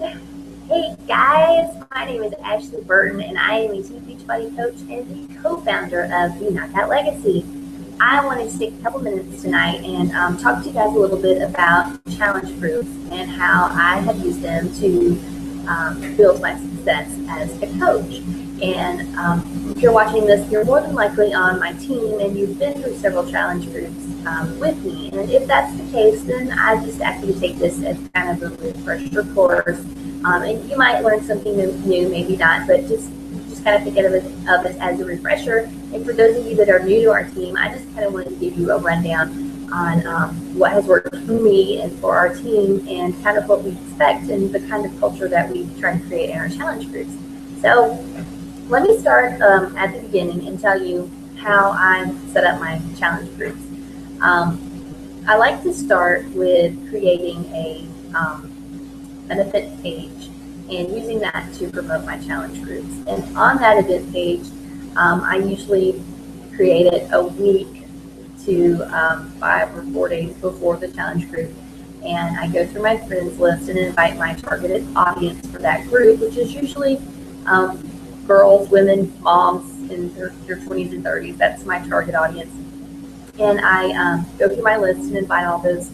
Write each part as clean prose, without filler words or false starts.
Hey guys, my name is Ashley Burton and I am a Team Beachbody coach and the co-founder of the Knockout Legacy. I wanted to take a couple minutes tonight and talk to you guys a little bit about challenge groups and how I have used them to build my success as a coach. And if you're watching this, you're more than likely on my team and you've been through several challenge groups with me. And if that's the case, then I just ask you to take this as kind of a refresher course. And you might learn something new, maybe not, but just kind of think of it as a refresher. And for those of you that are new to our team, I just kind of wanted to give you a rundown on what has worked for me and for our team and kind of what we expect and the kind of culture that we try to create in our challenge groups. So let me start at the beginning and tell you how I set up my challenge groups. I like to start with creating an event page and using that to promote my challenge groups. And on that event page, I usually create it a week to 5 or 4 days before the challenge group. And I go through my friends list and invite my targeted audience for that group, which is usually girls, women, moms in their 20s and 30s. That's my target audience. And I go through my list and invite all those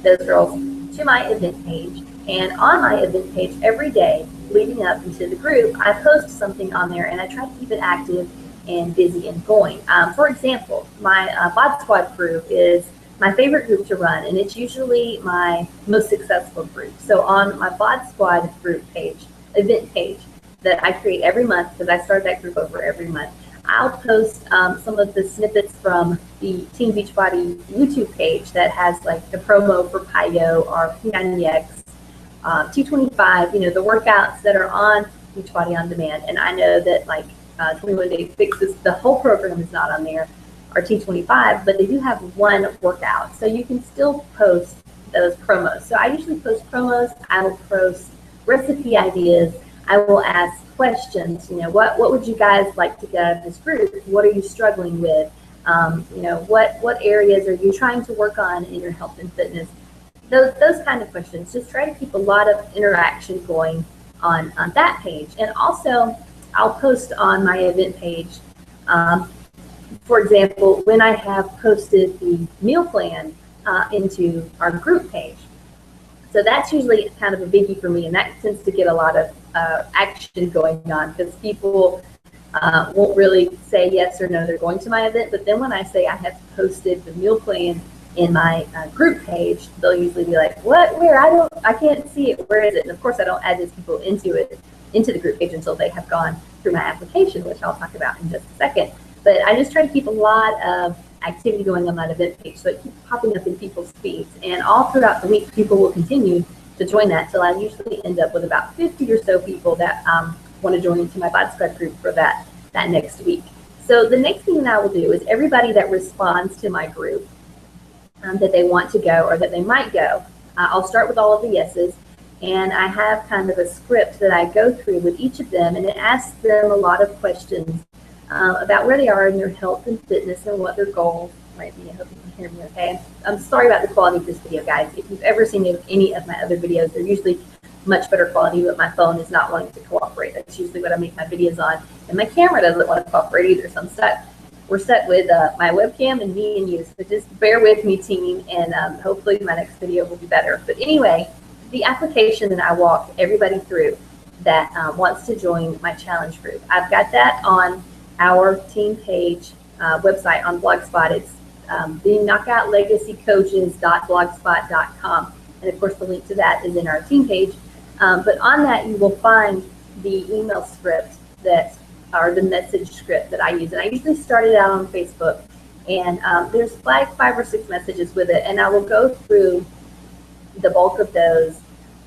girls to my event page. And on my event page every day leading up into the group, I post something on there and I try to keep it active and busy and going. For example, my Bod Squad group is my favorite group to run, and it's usually my most successful group. So on my Bod Squad group page, event page that I create every month, because I start that group over every month, I'll post some of the snippets from the Team Beachbody YouTube page that has like the promo for PiYo or P90X, T25, the workouts that are on Beachbody On Demand. And I know that like 21 Day Fixes, the whole program is not on there, or T25, but they do have one workout. So you can still post those promos. So I usually post promos. I will post recipe ideas. I will ask questions. What would you guys like to get out of this group? What are you struggling with? What areas are you trying to work on in your health and fitness? Those kind of questions. Just try to keep a lot of interaction going on that page. And also, I'll post on my event page, for example, when I have posted the meal plan into our group page. So that's usually kind of a biggie for me, and that tends to get a lot of action going on because people won't really say yes or no, they're going to my event. But then when I say I have posted the meal plan in my group page, they'll usually be like, what, where? I can't see it. Where is it? And of course, I don't add those people into the group page until they have gone through my application, which I'll talk about in just a second. But I just try to keep a lot of activity going on that event page so it keeps popping up in people's feeds. And all throughout the week, people will continue to join that till I usually end up with about 50 or so people that want to join into my Bod Squad group for that next week. So the next thing that I will do is everybody that responds to my group that they want to go or that they might go, I'll start with all of the yeses. And I have kind of a script that I go through with each of them, and it asks them a lot of questions about where they are in their health and fitness and what their goals might be. I hope you can hear me okay. I'm sorry about the quality of this video, guys. If you've ever seen any of my other videos, they're usually much better quality, but my phone is not wanting to cooperate. That's usually what I make my videos on. And my camera doesn't want to cooperate either, so I'm stuck. We're stuck with my webcam and me and you, so just bear with me, team, and hopefully my next video will be better. But anyway, the application that I walk everybody through that wants to join my challenge group, I've got that on our team page website on Blogspot. It's the knockoutlegacycoaches.blogspot.com, and of course the link to that is in our team page. But on that you will find the email script or the message script that I use, and I usually start it out on Facebook, and there's like 5 or 6 messages with it, and I will go through the bulk of those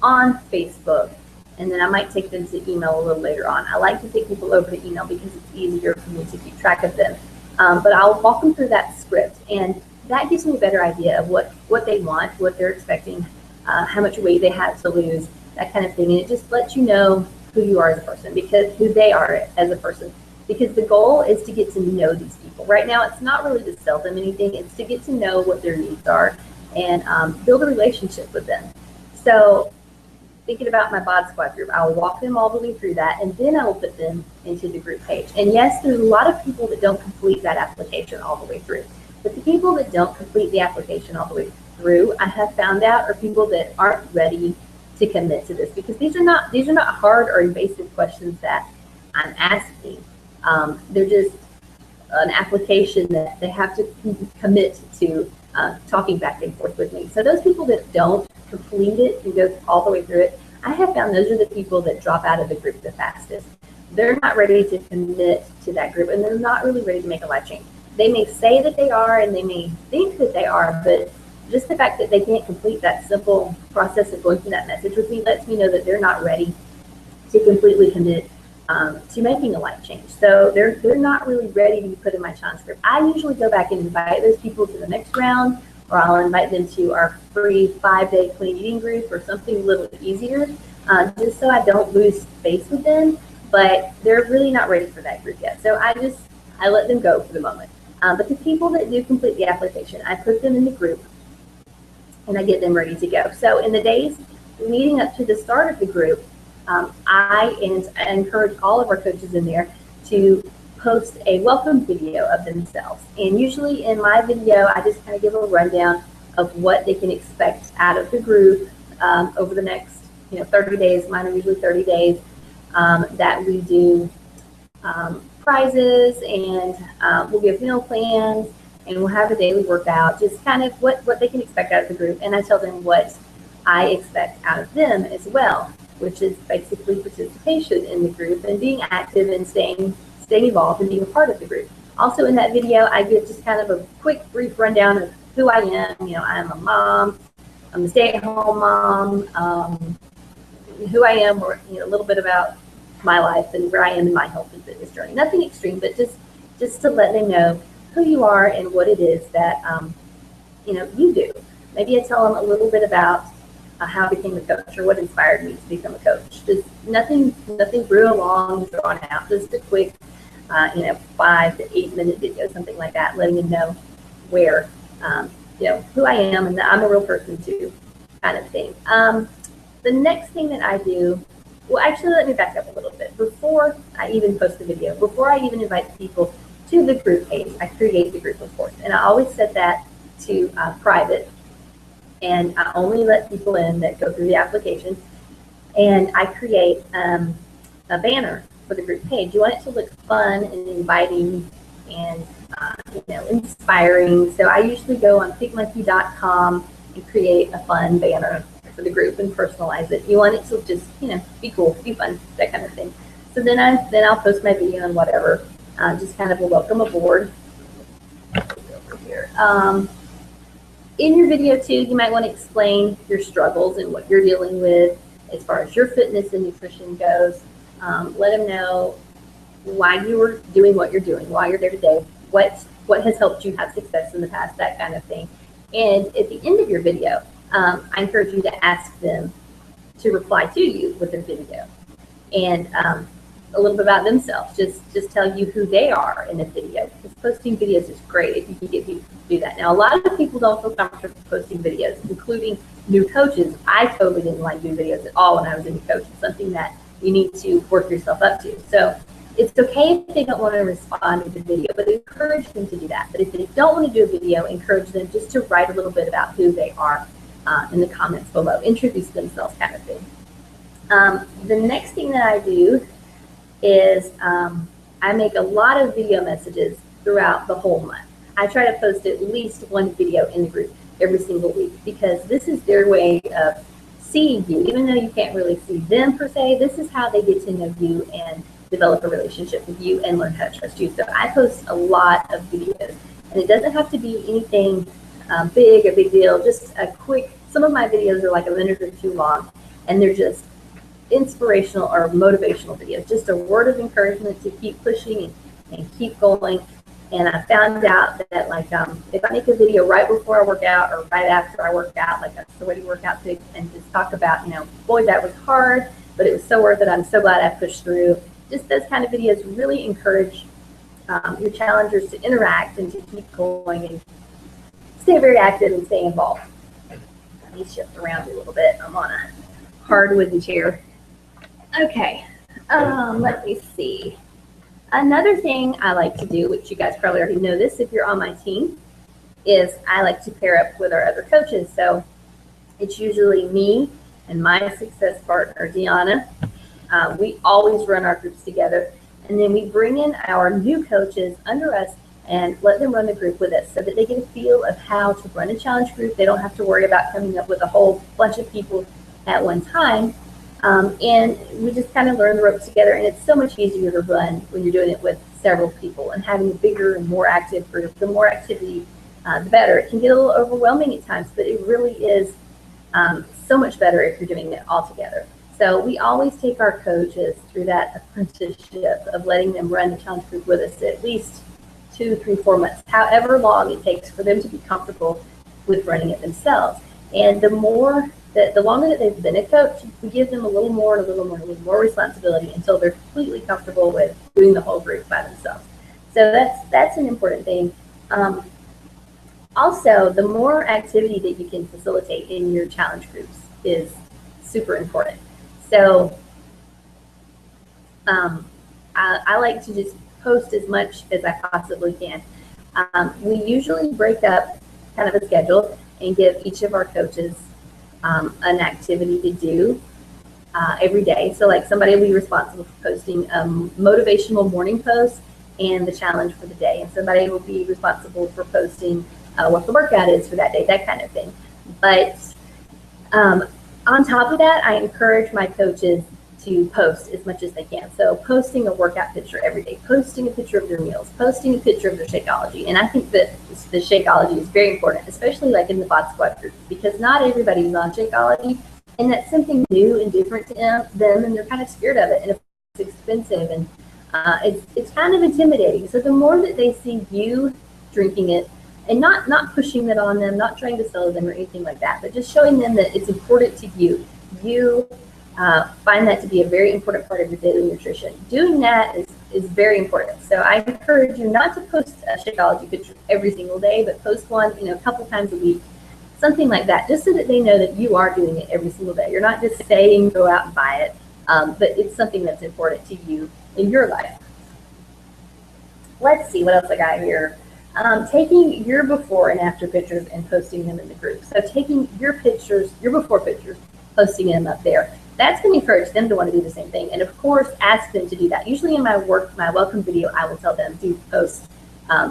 on Facebook, and then I might take them to email a little later on. I like to take people over to email because it's easier for me to keep track of them. But I'll walk them through that script, and that gives me a better idea of what they want, what they're expecting, how much weight they have to lose, that kind of thing. And it just lets you know who you are as a person, who they are as a person. Because the goal is to get to know these people. Right now, it's not really to sell them anything. It's to get to know what their needs are and build a relationship with them. So thinking about my Bod Squad group, I'll walk them all the way through that, and then I will put them into the group page. And yes, there's a lot of people that don't complete that application all the way through. But the people that don't complete the application all the way through, I have found out, are people that aren't ready to commit to this, because these are not hard or invasive questions that I'm asking. They're just an application that they have to commit to talking back and forth with me. So those people that don't complete it and go all the way through it, I have found those are the people that drop out of the group the fastest. They're not ready to commit to that group, and they're not really ready to make a life change. They may say that they are, and they may think that they are, but just the fact that they can't complete that simple process of going through that message with me lets me know that they're not ready to completely commit to making a life change. So they're not really ready to be put in my challenge group. I usually go back and invite those people to the next round, or I'll invite them to our free 5-day clean eating group or something a little bit easier, just so I don't lose space with them. But they're really not ready for that group yet. So I let them go for the moment. But the people that do complete the application, I put them in the group and I get them ready to go. So in the days leading up to the start of the group, I encourage all of our coaches in there to post a welcome video of themselves. And usually in my video, I just kind of give a rundown of what they can expect out of the group over the next 30 days. Mine are usually 30 days, that we do prizes, and we'll give meal plans, and we'll have a daily workout, just kind of what they can expect out of the group. And I tell them what I expect out of them as well, which is basically participation in the group and being active and staying involved and being a part of the group. Also in that video, I give just kind of a quick, brief rundown of who I am. I'm a mom, I'm a stay-at-home mom, who I am, or a little bit about my life and where I am in my health and fitness journey. Nothing extreme, but just to let them know who you are and what it is that you do. Maybe I tell them a little bit about how I became a coach, or what inspired me to become a coach. Just nothing real long, drawn out. Just a quick 5 to 8 minute video, something like that, letting them know where who I am and that I'm a real person too, kind of thing. The next thing that I do, well, actually, let me back up a little bit. Before I even post the video, before I even invite people to the group page, I create the group, of course. And I always set that to private. And I only let people in that go through the application. And I create a banner for the group page. You want it to look fun and inviting and inspiring. So I usually go on pigmonkey.com and create a fun banner for the group and personalize it. You want it to just be cool, be fun, that kind of thing. So then I'll post my video and whatever, just kind of a welcome aboard. Over here. In your video too, you might want to explain your struggles and what you're dealing with as far as your fitness and nutrition goes. Let them know why you were doing what you're doing, why you're there today, what has helped you have success in the past, that kind of thing. And at the end of your video, I encourage you to ask them to reply to you with their video, and a little bit about themselves. Just tell you who they are in the video, because posting videos is great if you can get people to do that. Now, a lot of people don't feel comfortable posting videos, including new coaches. I totally didn't like doing videos at all when I was a new coach. It's something that you need to work yourself up to. So it's okay if they don't want to respond to the video, but encourage them to do that. But if they don't want to do a video, encourage them just to write a little bit about who they are in the comments below. Introduce themselves, kind of thing. The next thing that I do is I make a lot of video messages throughout the whole month. I try to post at least one video in the group every single week, because this is their way of seeing you. Even though you can't really see them per se, this is how they get to know you and develop a relationship with you and learn how to trust you. So I post a lot of videos, and it doesn't have to be anything a big deal, just a quick. Some of my videos are like a minute or two long, and they're just inspirational or motivational videos, just a word of encouragement to keep pushing and keep going. And I found out that if I make a video right before I work out or right after I work out, like a Sweaty Workout Pig, and just talk about, boy, that was hard, but it was so worth it. I'm so glad I pushed through. Just those kind of videos really encourage your challengers to interact and to keep going and stay very active and stay involved. Let me shift around a little bit. I'm on a hardwood chair. Okay, let me see. Another thing I like to do, which you guys probably already know this if you're on my team, is I like to pair up with our other coaches. So it's usually me and my success partner, Deanna. We always run our groups together. And then we bring in our new coaches under us and let them run the group with us so that they get a feel of how to run a challenge group. They don't have to worry about coming up with a whole bunch of people at one time. And we just kind of learn the ropes together. And it's so much easier to run when you're doing it with several people and having a bigger and more active group. The more activity, the better. It can get a little overwhelming at times, but it really is so much better if you're doing it all together. So we always take our coaches through that apprenticeship of letting them run the challenge group with us at least 2, 3, 4 months, however long it takes for them to be comfortable with running it themselves. And the longer that they've been a coach, we give them a little more responsibility until they're completely comfortable with doing the whole group by themselves. So that's an important thing. Also, the more activity that you can facilitate in your challenge groups is super important. So I like to just post as much as I possibly can. We usually break up kind of a schedule and give each of our coaches an activity to do every day. So like somebody will be responsible for posting a motivational morning post and the challenge for the day. And somebody will be responsible for posting what the workout is for that day, that kind of thing. But on top of that, I encourage my coaches to post as much as they can. So posting a workout picture every day, posting a picture of their meals, posting a picture of their Shakeology. And I think that the Shakeology is very important, especially like in the Bot Squad group, because not everybody's on Shakeology, and that's something new and different to them, and they're kind of scared of it, and it's expensive, and it's kind of intimidating. So the more that they see you drinking it, and not pushing that on them, not trying to sell them or anything like that, but just showing them that it's important to you. You find that to be a very important part of your daily nutrition. Doing that is very important. So I encourage you not to post a Shakeology picture every single day, but post one, a couple times a week, something like that, just so that they know that you are doing it every single day. You're not just saying go out and buy it, but it's something that's important to you in your life. Let's see what else I got here. Taking your before and after pictures and posting them in the group. So taking your pictures, your before pictures, posting them up there. That's going to encourage them to want to do the same thing. And of course, ask them to do that. Usually in my welcome video, I will tell them to post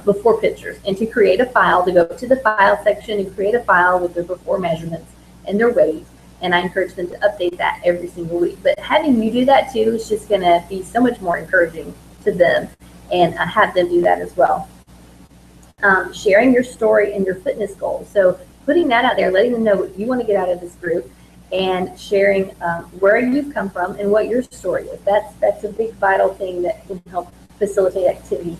before pictures and to create a file, to go to the file section and create a file with their before measurements and their weight. And I encourage them to update that every single week. But having you do that too is just going to be so much more encouraging to them, and have them do that as well. Sharing your story and your fitness goals. So putting that out there, letting them know what you want to get out of this group, and sharing where you've come from and what your story is. That's a big vital thing that can help facilitate activity.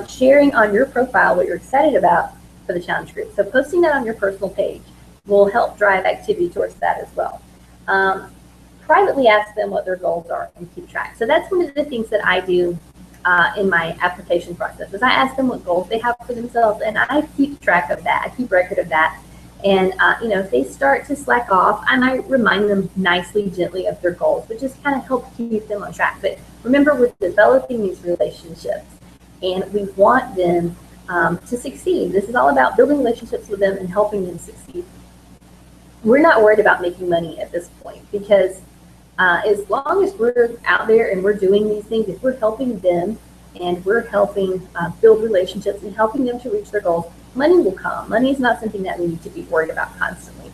Sharing on your profile what you're excited about for the challenge group. So posting that on your personal page will help drive activity towards that as well. Privately ask them what their goals are and keep track. So that's one of the things that I do in my application process, is I ask them what goals they have for themselves, and I keep track of that. I keep record of that. And if they start to slack off, I might remind them nicely, gently of their goals, but just kind of help keep them on track. But remember, we're developing these relationships, and we want them to succeed. This is all about building relationships with them and helping them succeed. We're not worried about making money at this point, because as long as we're out there and we're doing these things, if we're helping them and we're helping build relationships and helping them to reach their goals, money will come. Money is not something that we need to be worried about constantly.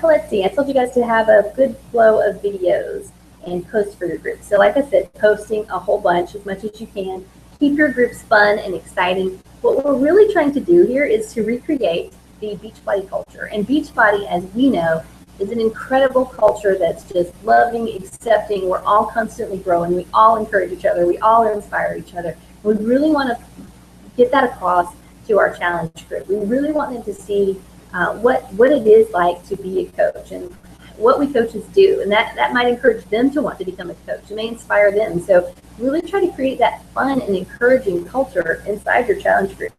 Let's see, I told you guys to have a good flow of videos and post for your group. So like I said, posting a whole bunch, as much as you can. Keep your groups fun and exciting. What we're really trying to do here is to recreate the Beachbody culture. And Beachbody, as we know, is an incredible culture that's just loving, accepting. We're all constantly growing. We all encourage each other. We all inspire each other. We really want to get that across to our challenge group. We really want them to see what it is like to be a coach and what we coaches do. And that might encourage them to want to become a coach. It may inspire them. So really try to create that fun and encouraging culture inside your challenge group.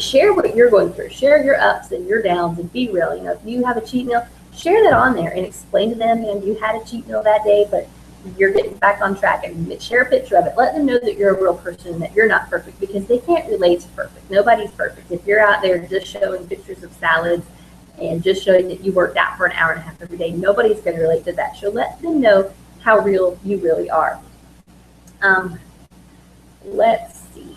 Share what you're going through. Share your ups and your downs and be real. If you have a cheat meal, share that on there and explain to them, you had a cheat meal that day, but you're getting back on track, and share a picture of it. Let them know that you're a real person and that you're not perfect, because they can't relate to perfect. Nobody's perfect. If you're out there just showing pictures of salads and just showing that you worked out for an hour and a half every day, nobody's going to relate to that. So let them know how real you really are. Let's see.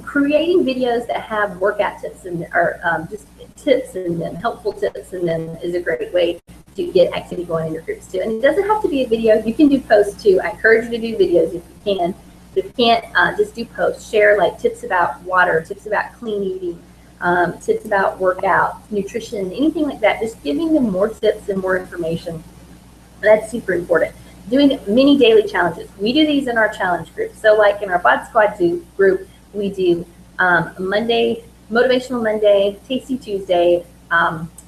Creating videos that have workout tips or just tips in them, helpful tips in them, is a great way to get activity going in your groups too. And it doesn't have to be a video. You can do posts too. I encourage you to do videos if you can. If you can't, just do posts. Share like tips about water, tips about clean eating, tips about workout, nutrition, anything like that. Just giving them more tips and more information. That's super important. Doing mini daily challenges. We do these in our challenge group. So like in our Bod Squad group, we do Monday, Motivational Monday, Tasty Tuesday,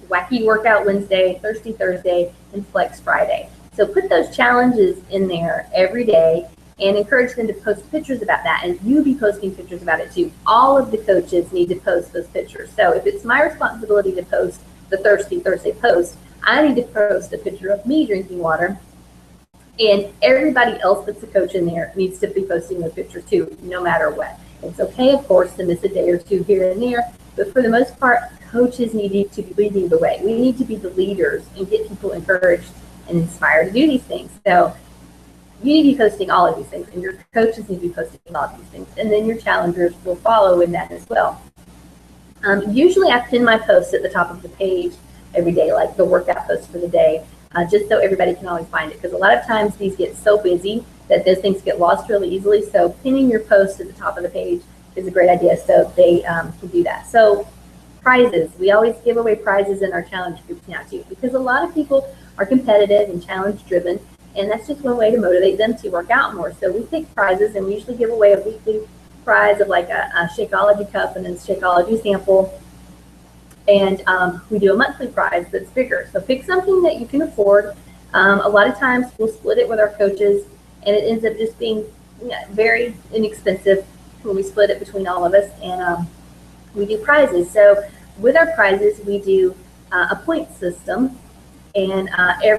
Wacky Workout Wednesday, Thirsty Thursday, and Flex Friday. So put those challenges in there every day and encourage them to post pictures about that, and you be posting pictures about it too. All of the coaches need to post those pictures. So if it's my responsibility to post the Thirsty Thursday post, I need to post a picture of me drinking water, and everybody else that's a coach in there needs to be posting those pictures too, no matter what. It's okay, of course, to miss a day or two here and there, but for the most part, coaches need to be leading the way. We need to be the leaders and get people encouraged and inspired to do these things. So you need to be posting all of these things, and your coaches need to be posting all of these things, and then your challengers will follow in that as well. Usually I pin my posts at the top of the page every day, like the workout post for the day, just so everybody can always find it, because a lot of times these get so busy that those things get lost really easily. So pinning your post at the top of the page is a great idea, so they can do that. So prizes, we always give away prizes in our challenge groups now too, because a lot of people are competitive and challenge driven, and that's just one way to motivate them to work out more. So we take prizes, and we usually give away a weekly prize of like a Shakeology cup and a Shakeology sample, and we do a monthly prize that's bigger. So pick something that you can afford. A lot of times we'll split it with our coaches, and it ends up just being very inexpensive when we split it between all of us, and we do prizes. So with our prizes, we do a point system, and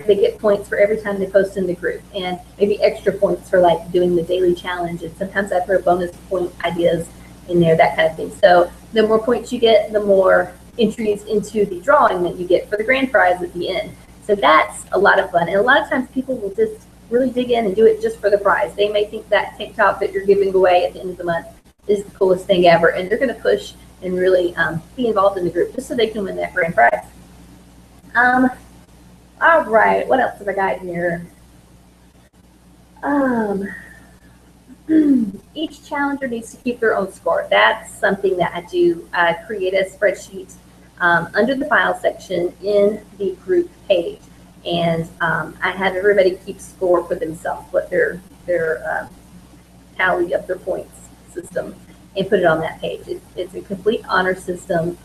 they get points for every time they post in the group, and maybe extra points for like doing the daily challenge, and sometimes I throw bonus point ideas in there, that kind of thing. So the more points you get, the more entries into the drawing that you get for the grand prize at the end. So that's a lot of fun, and a lot of times people will just really dig in and do it just for the prize. They may think that tank top that you're giving away at the end of the month is the coolest thing ever, and they're going to push and really be involved in the group just so they can win that grand prize. All right, what else have I got here? Each challenger needs to keep their own score. That's something that I do. I create a spreadsheet under the file section in the group page, and I have everybody keep score for themselves, what their tally of their points system, and put it on that page. It's a complete honor system,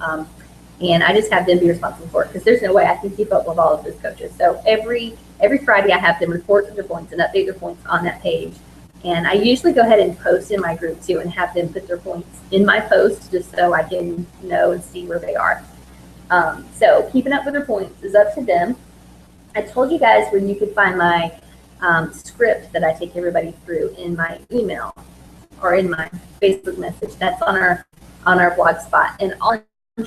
and I just have them be responsible for it, because there's no way I can keep up with all of those coaches. So every Friday I have them report their points and update their points on that page. And I usually go ahead and post in my group too, and have them put their points in my post just so I can know and see where they are. So keeping up with their points is up to them. I told you guys where you could find my script that I take everybody through in my email or in my Facebook message. That's on our blog spot, and all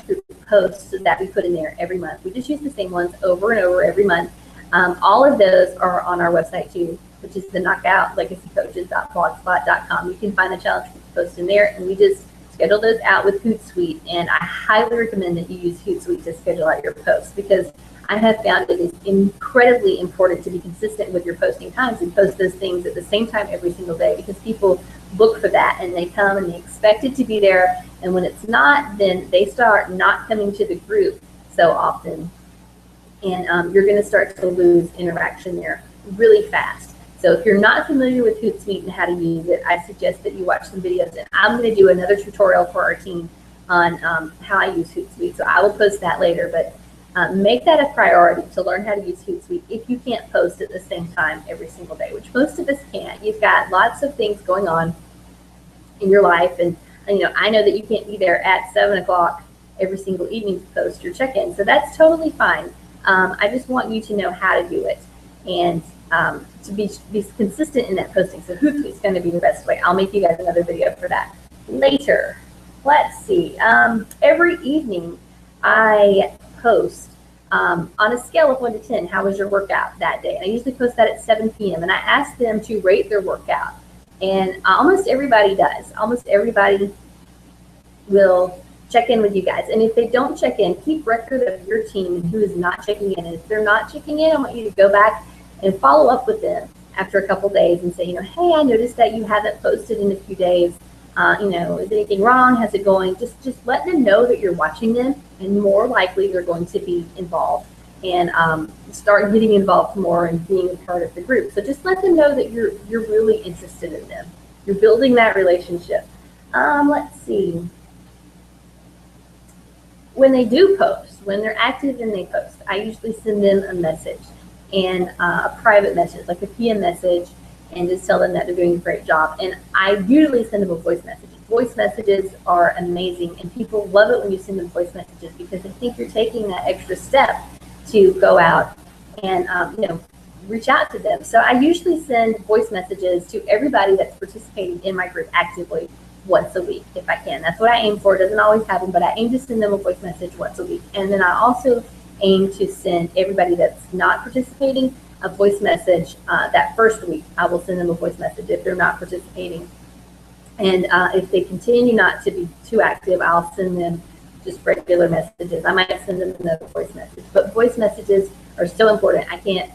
group posts that we put in there every month. We just use the same ones over and over every month. All of those are on our website too, which is the knockoutlegacycoaches.blogspot.com. You can find the challenge post in there, and we just schedule those out with Hootsuite, and I highly recommend that you use Hootsuite to schedule out your posts, because I have found it is incredibly important to be consistent with your posting times and post those things at the same time every single day, because people look for that and they come and they expect it to be there, and when it's not, then they start not coming to the group so often, and you're going to start to lose interaction there really fast. So if you're not familiar with Hootsuite and how to use it, I suggest that you watch some videos, and I'm going to do another tutorial for our team on how I use Hootsuite, so I will post that later, but make that a priority to learn how to use Hootsuite if you can't post at the same time every single day, which most of us can't. You've got lots of things going on in your life, and I know that you can't be there at 7 o'clock every single evening to post your check-in. So that's totally fine. I just want you to know how to do it and to be consistent in that posting. So Hootsuite's going to be the best way. I'll make you guys another video for that later. Let's see. Every evening I post on a scale of 1 to 10, how was your workout that day? And I usually post that at 7 p.m. and I ask them to rate their workout. And almost everybody does. Almost everybody will check in with you guys. And if they don't check in, keep record of your team and who is not checking in. And if they're not checking in, I want you to go back and follow up with them after a couple days and say, hey, I noticed that you haven't posted in a few days. Is anything wrong? How's it going? Just let them know that you're watching them, and more likely they're going to be involved and start getting involved more and being a part of the group. So just let them know that you're really interested in them. You're building that relationship. Let's see. When they do post, when they're active and they post, I usually send them a message and a private message, like a PM message, and just tell them that they're doing a great job. And I usually send them a voice message. Voice messages are amazing, and people love it when you send them voice messages because they think you're taking that extra step to go out and reach out to them. So I usually send voice messages to everybody that's participating in my group actively once a week if I can. That's what I aim for. It doesn't always happen, but I aim to send them a voice message once a week. And then I also aim to send everybody that's not participating a voice message that first week. I will send them a voice message if they're not participating. And if they continue not to be too active, I'll send them just regular messages. I might send them another voice message. But voice messages are so important. I can't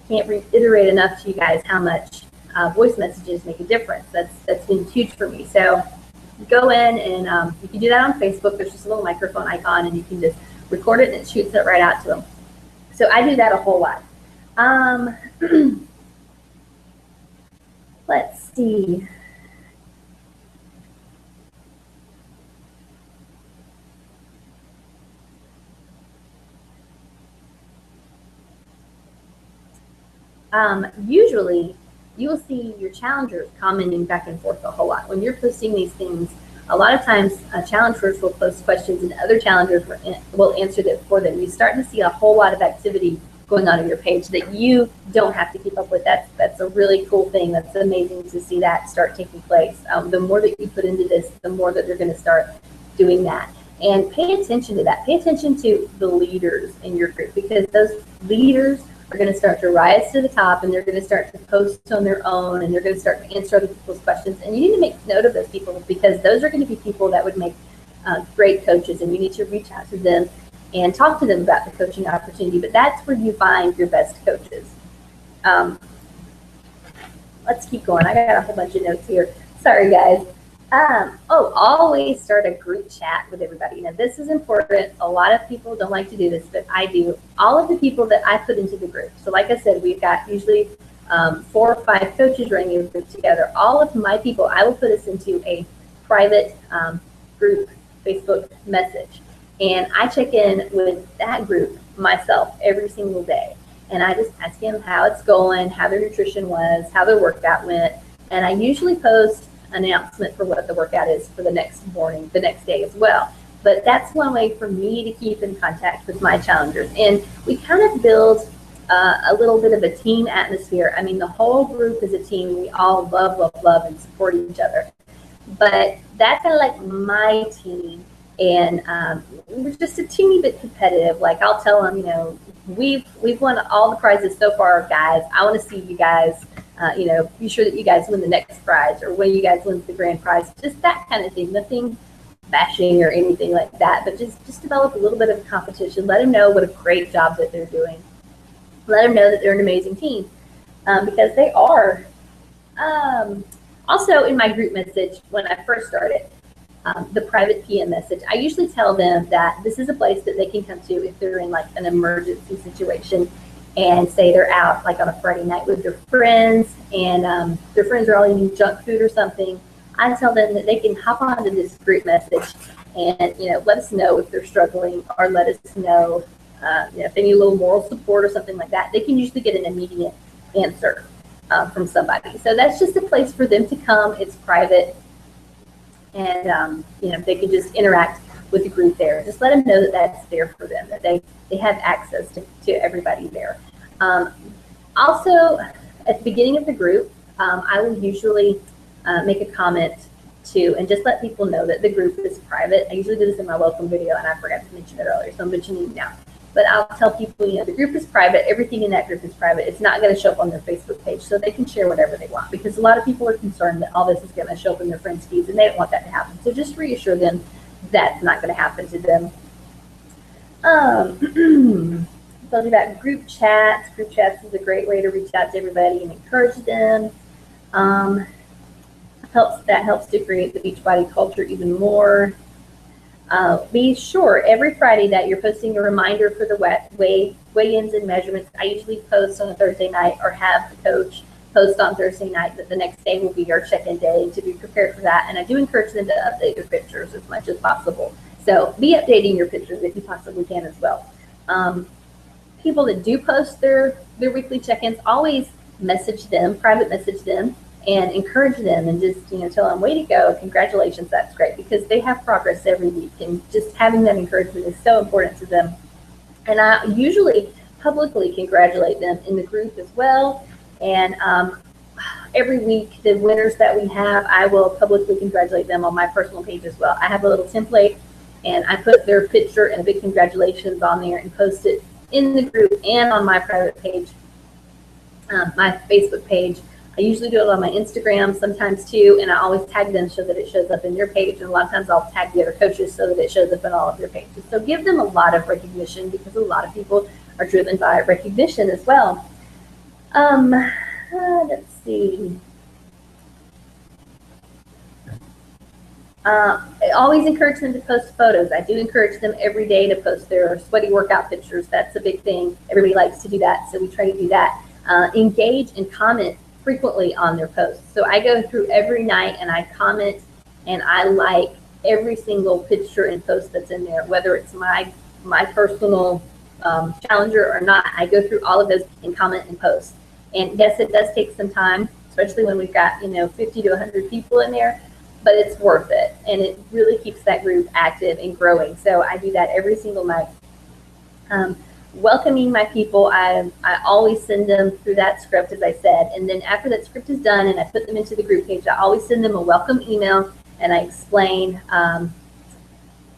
reiterate enough to you guys how much voice messages make a difference. That's been huge for me. So go in and you can do that on Facebook. There's just a little microphone icon, and you can just record it and it shoots it right out to them. So I do that a whole lot. Let's see. Usually you will see your challengers commenting back and forth a whole lot. When you're posting these things, a lot of times challengers will post questions and other challengers will answer them for them. You start to see a whole lot of activity going on your page that you don't have to keep up with. That's a really cool thing. That's amazing to see that start taking place. The more that you put into this, the more that they're going to start doing that. And pay attention to that. Pay attention to the leaders in your group, because those leaders are going to start to rise to the top, and they're going to start to post on their own, and they're going to start to answer other people's questions. And you need to make note of those people, because those are going to be people that would make great coaches, and you need to reach out to them and talk to them about the coaching opportunity. But that's where you find your best coaches. Let's keep going. I got a whole bunch of notes here. Sorry, guys. Always start a group chat with everybody. Now, this is important. A lot of people don't like to do this, but I do. All of the people that I put into the group. So like I said, we've got usually 4 or 5 coaches running a group together. All of my people, I will put us into a private group Facebook message. And I check in with that group myself every single day. And I just ask them how it's going, how their nutrition was, how their workout went. And I usually post an announcement for what the workout is for the next morning, the next day as well. But that's one way for me to keep in contact with my challengers. And we kind of build a little bit of a team atmosphere. I mean, the whole group is a team. We all love, love, love, and support each other. But that's kind of like my team. And we're just a teeny bit competitive. Like, I'll tell them, we've won all the prizes so far, guys. I want to see you guys, be sure that you guys win the next prize, or when you guys win the grand prize. Just that kind of thing. Nothing bashing or anything like that, but just develop a little bit of competition. Let them know what a great job that they're doing. Let them know that they're an amazing team, because they are. Also, in my group message, when I first started, the private PM message, I usually tell them that this is a place that they can come to if they're in like an emergency situation, and say they're out like on a Friday night with their friends, and their friends are all eating junk food or something. I tell them that they can hop onto this group message and let us know if they're struggling, or let us know if they need a little moral support or something like that. They can usually get an immediate answer from somebody. So that's just a place for them to come. It's private. And they can just interact with the group there. Just let them know that that's there for them, that they have access to everybody there. Also, at the beginning of the group, I will usually make a comment too, and just let people know that the group is private. I usually do this in my welcome video, and I forgot to mention it earlier, so I'm mentioning it now. But I'll tell people, the group is private. Everything in that group is private. It's not going to show up on their Facebook page, so they can share whatever they want, because a lot of people are concerned that all this is going to show up in their friends' feeds, and they don't want that to happen. So just reassure them that's not going to happen to them. Told you about group chats. Group chats is a great way to reach out to everybody and encourage them. That helps to create the Beachbody culture even more. Be sure every Friday that you're posting a reminder for the weigh-ins and measurements. I usually post on a Thursday night, or have the coach post on Thursday night, that the next day will be your check-in day, to be prepared for that. And I do encourage them to update their pictures as much as possible. So be updating your pictures if you possibly can as well. People that do post their weekly check-ins, always message them, private message them, and encourage them, and just tell them, way to go, congratulations, that's great, because they have progress every week, and just having that encouragement is so important to them. And I usually publicly congratulate them in the group as well. And every week, the winners that we have, I will publicly congratulate them on my personal page as well. I have a little template, and I put their picture and a big congratulations on there and post it in the group and on my private page, my Facebook page. I usually do it on my Instagram sometimes too, and I always tag them so that it shows up in their page. And a lot of times I'll tag the other coaches so that it shows up in all of their pages. So give them a lot of recognition, because a lot of people are driven by recognition as well. Let's see. I always encourage them to post photos. I do encourage them every day to post their sweaty workout pictures. That's a big thing. Everybody likes to do that, so we try to do that. Engage and comment frequently on their posts. So I go through every night and I comment, and I like every single picture and post that's in there, whether it's my personal challenger or not. I go through all of those and comment and post. And yes, it does take some time, especially when we've got 50 to 100 people in there, but it's worth it, and it really keeps that group active and growing. So I do that every single night. Welcoming my people, I always send them through that script, as I said, and then after that script is done and I put them into the group page, I always send them a welcome email, and I explain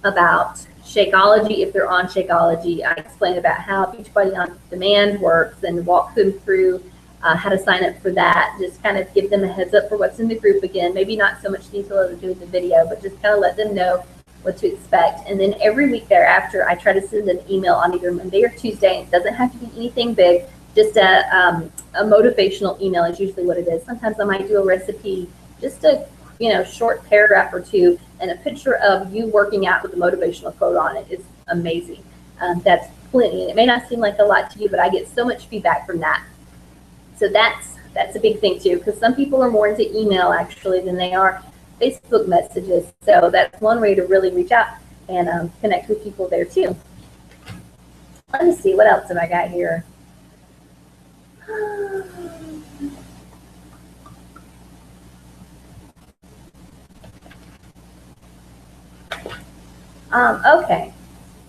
about Shakeology. If they're on Shakeology, I explain about how Beachbody On Demand works and walk them through how to sign up for that. Just kind of give them a heads up for what's in the group again. Maybe not so much detail as I do in the video, but just kind of let them know what to expect. And then every week thereafter, I try to send an email on either Monday or Tuesday. It doesn't have to be anything big, just a motivational email is usually what it is. Sometimes I might do a recipe, just a short paragraph or two, and a picture of you working out with a motivational quote on it. It's amazing. That's plenty. And it may not seem like a lot to you, but I get so much feedback from that. So that's a big thing too, because some people are more into email actually than they are Facebook messages. So that's one way to really reach out and connect with people there too. Let me see, what else have I got here? Okay.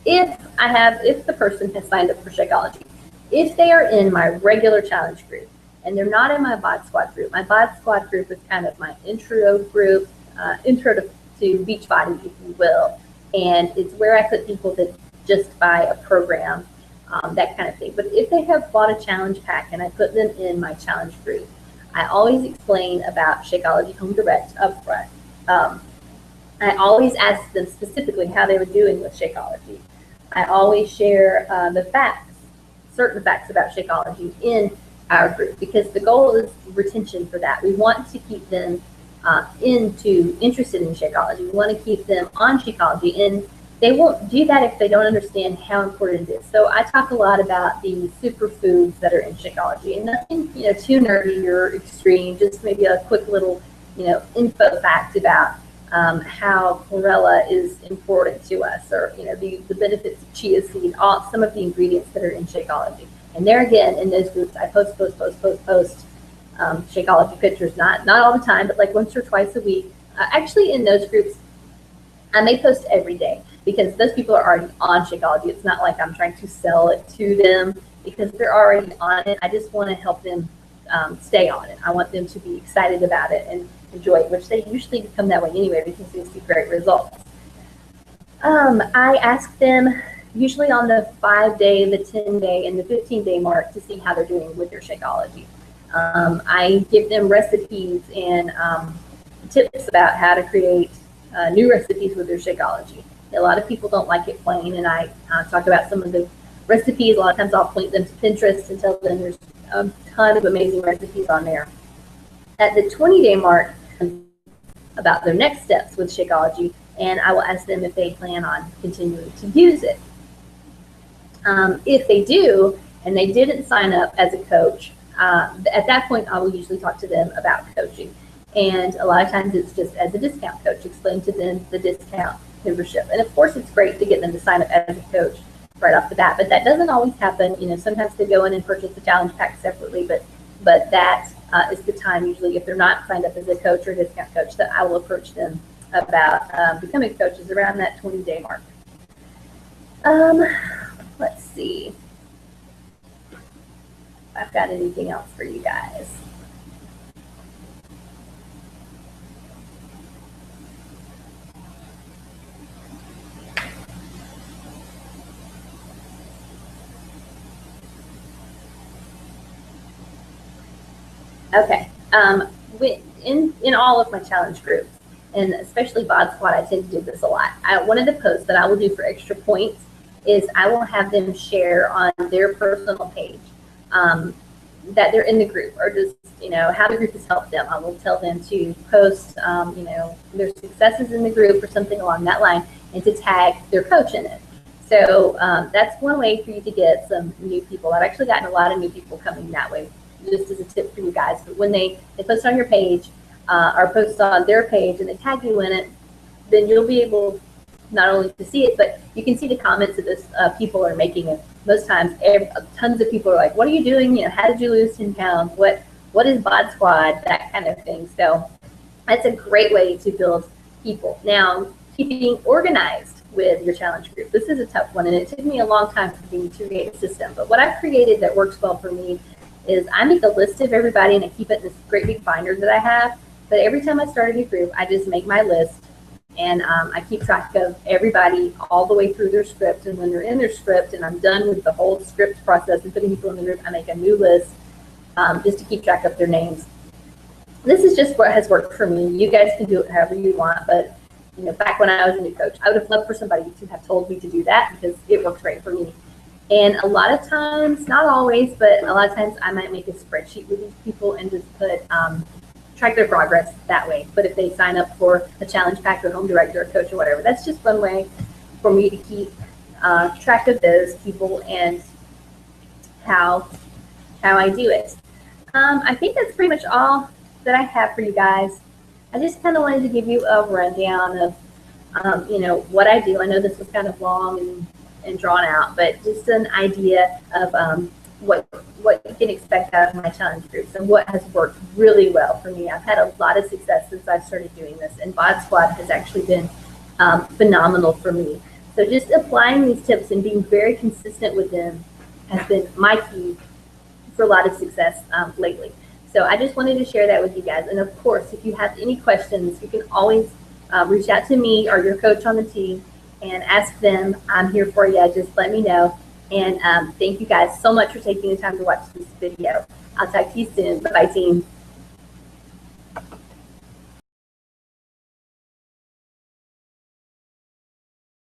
If the person has signed up for Shakeology, if they are in my regular challenge group and they're not in my Bod Squad group, my Bod Squad group is kind of my intro group, intro to Beachbody, if you will, and it's where I put people that just buy a program, that kind of thing. But if they have bought a challenge pack and I put them in my challenge group, I always explain about Shakeology Home Direct up front. I always ask them specifically how they were doing with Shakeology. I always share the facts, certain facts about Shakeology in our group, because the goal is retention for that. We want to keep them interested in Shakeology. We want to keep them on Shakeology, and they won't do that if they don't understand how important it is. So I talk a lot about the superfoods that are in Shakeology, and nothing too nerdy or extreme, just maybe a quick little info fact about how chlorella is important to us, or the benefits of chia seed, some of the ingredients that are in Shakeology. And there again, in those groups, I post Shakeology pictures, not all the time, but like once or twice a week. Actually, in those groups, I may post every day, because those people are already on Shakeology. It's not like I'm trying to sell it to them because they're already on it. I just want to help them stay on it. I want them to be excited about it and enjoy it, which they usually become that way anyway because they see great results. I ask them usually on the 5-day, the 10-day, and the 15-day mark to see how they're doing with their Shakeology. I give them recipes and tips about how to create new recipes with their Shakeology. A lot of people don't like it plain, and I talk about some of the recipes. A lot of times I'll point them to Pinterest and tell them there's a ton of amazing recipes on there. At the 20-day mark, about their next steps with Shakeology, and I will ask them if they plan on continuing to use it. If they do, and they didn't sign up as a coach, at that point I will usually talk to them about coaching. And a lot of times it's just as a discount coach, explain to them the discount membership. And of course it's great to get them to sign up as a coach right off the bat, but that doesn't always happen. You know, sometimes they go in and purchase the challenge pack separately, but that is the time usually if they're not signed up as a coach or a discount coach that I will approach them about becoming coaches around that 20-day mark. Let's see if I've got anything else for you guys. Okay, in all of my challenge groups, and especially Bod Squad, I tend to do this a lot. One of the posts that I will do for extra points is I will have them share on their personal page that they're in the group, or just, you know, how the group has helped them. I will tell them to post, you know, their successes in the group or something along that line, and to tag their coach in it. So that's one way for you to get some new people. I've actually gotten a lot of new people coming that way, just as a tip for you guys. But when they post on your page or post on their page and they tag you in it, then you'll be able not only to see it, but you can see the comments that this people are making. And most times, tons of people are like, "What are you doing? You know, how did you lose 10 pounds? What is Bod Squad?" That kind of thing. So that's a great way to build people. Now, keeping organized with your challenge group. This is a tough one, and it took me a long time for me to create a system. But what I've created that works well for me is I make a list of everybody, and I keep it in this great big binder that I have. But every time I start a new group, I just make my list, and I keep track of everybody all the way through their script. And when they're in their script and I'm done with the whole script process and putting people in the group, I make a new list just to keep track of their names. This is just what has worked for me. You guys can do it however you want, but you know, back when I was a new coach, I would have loved for somebody to have told me to do that because it works great for me. And a lot of times, not always, but a lot of times I might make a spreadsheet with these people and just put track their progress that way. But if they sign up for a challenge pack or home director or coach or whatever, that's just one way for me to keep track of those people and how I do it. I think that's pretty much all that I have for you guys. I just kind of wanted to give you a rundown of you know, what I do. I know this was kind of long and drawn out, but just an idea of what you can expect out of my challenge groups and what has worked really well for me. I've had a lot of success since I've started doing this, and Bod Squad has actually been phenomenal for me. So just applying these tips and being very consistent with them has been my key for a lot of success lately. So I just wanted to share that with you guys. And of course, if you have any questions, you can always reach out to me or your coach on the team and ask them. I'm here for you. Just let me know. And thank you guys so much for taking the time to watch this video. I'll talk to you soon. Bye, team.